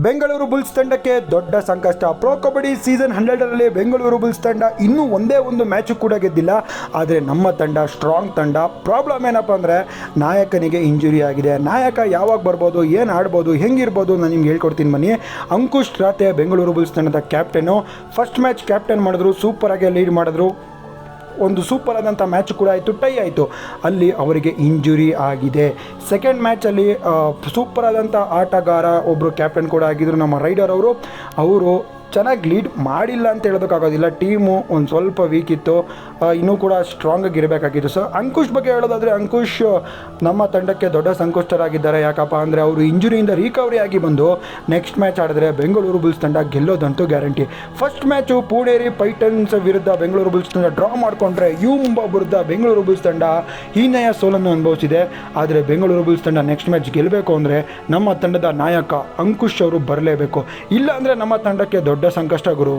Bengaluru Bulls ತಂಡಕ್ಕೆ ದೊಡ್ಡ ಸಂಕಷ್ಟ. ಪ್ರೊ ಕಬಡ್ಡಿ ಸೀಸನ್ 12ರಲ್ಲಿ ಬೆಂಗಳೂರು ಬುಲ್ಸ್ ತಂಡ ಇನ್ನೂ ಒಂದೇ ಒಂದು ಮ್ಯಾಚು ಕೂಡ ಗೆದ್ದಿಲ್ಲ. ಆದರೆ ನಮ್ಮ ತಂಡ ಸ್ಟ್ರಾಂಗ್ ತಂಡ. ಪ್ರಾಬ್ಲಮ್ ಏನಪ್ಪ ಅಂದರೆ ನಾಯಕನಿಗೆ ಇಂಜುರಿ ಆಗಿದೆ. ನಾಯಕ ಯಾವಾಗ ಬರ್ಬೋದು, ಏನು ಆಡ್ಬೋದು, ಹೆಂಗಿರ್ಬೋದು ನಾನು ನಿಮ್ಗೆ ಹೇಳ್ಕೊಡ್ತೀನಿ ಬನ್ನಿ. ಅಂಕುಶ್ ರಾತೆ ಬೆಂಗಳೂರು ಬುಲ್ಸ್ ತಂಡದ ಕ್ಯಾಪ್ಟನ್ನು. ಫಸ್ಟ್ ಮ್ಯಾಚ್ ಕ್ಯಾಪ್ಟನ್ ಮಾಡಿದ್ರು, ಸೂಪರಾಗಿ ಲೀಡ್ ಮಾಡಿದ್ರು. ಒಂದು ಸೂಪರ್ ಆದಂಥ ಮ್ಯಾಚ್ ಕೂಡ ಆಯಿತು, ಟೈ ಆಯಿತು. ಅಲ್ಲಿ ಅವರಿಗೆ ಇಂಜುರಿ ಆಗಿದೆ. ಸೆಕೆಂಡ್ ಮ್ಯಾಚಲ್ಲಿ ಸೂಪರ್ ಆದಂಥ ಆಟಗಾರ ಒಬ್ಬರು ಕ್ಯಾಪ್ಟನ್ ಕೂಡ ಆಗಿದ್ದರು, ನಮ್ಮ ರೈಡರ್ ಅವರು ಚೆನ್ನಾಗಿ ಲೀಡ್ ಮಾಡಿಲ್ಲ ಅಂತ ಹೇಳೋದಕ್ಕಾಗೋದಿಲ್ಲ. ಟೀಮು ಒಂದು ಸ್ವಲ್ಪ ವೀಕ್ ಇತ್ತು, ಇನ್ನೂ ಕೂಡ ಸ್ಟ್ರಾಂಗಾಗಿ ಇರಬೇಕಾಗಿತ್ತು. ಸೊ ಅಂಕುಶ್ ಬಗ್ಗೆ ಹೇಳೋದಾದರೆ ಅಂಕುಶ್ ನಮ್ಮ ತಂಡಕ್ಕೆ ದೊಡ್ಡ ಸಂಕಷ್ಟರಾಗಿದ್ದಾರೆ. ಯಾಕಪ್ಪ ಅಂದರೆ ಅವರು ಇಂಜುರಿಯಿಂದ ರಿಕವರಿ ಆಗಿ ಬಂದು ನೆಕ್ಸ್ಟ್ ಮ್ಯಾಚ್ ಆಡಿದ್ರೆ ಬೆಂಗಳೂರು ಬುಲ್ಸ್ ತಂಡ ಗೆಲ್ಲೋದಂತೂ ಗ್ಯಾರಂಟಿ. ಫಸ್ಟ್ ಮ್ಯಾಚು ಪುಣೇರಿ ಪೈಟನ್ಸ್ ವಿರುದ್ಧ ಬೆಂಗಳೂರು ಬುಲ್ಸ್ ತಂಡ ಡ್ರಾ ಮಾಡಿಕೊಂಡ್ರೆ ಯುಂಬಾ ವಿರುದ್ಧ ಬೆಂಗಳೂರು ಬುಲ್ಸ್ ತಂಡ ಹೀನಾಯ ಸೋಲನ್ನು ಅನುಭವಿಸಿದೆ. ಆದರೆ ಬೆಂಗಳೂರು ಬುಲ್ಸ್ ತಂಡ ನೆಕ್ಸ್ಟ್ ಮ್ಯಾಚ್ ಗೆಲ್ಲಬೇಕು ಅಂದರೆ ನಮ್ಮ ತಂಡದ ನಾಯಕ ಅಂಕುಶ್ ಅವರು ಬರಲೇಬೇಕು. ಇಲ್ಲ ಅಂದರೆ ನಮ್ಮ ತಂಡಕ್ಕೆ ದೊಡ್ಡ ಸಂಕಷ್ಟ ಗುರು.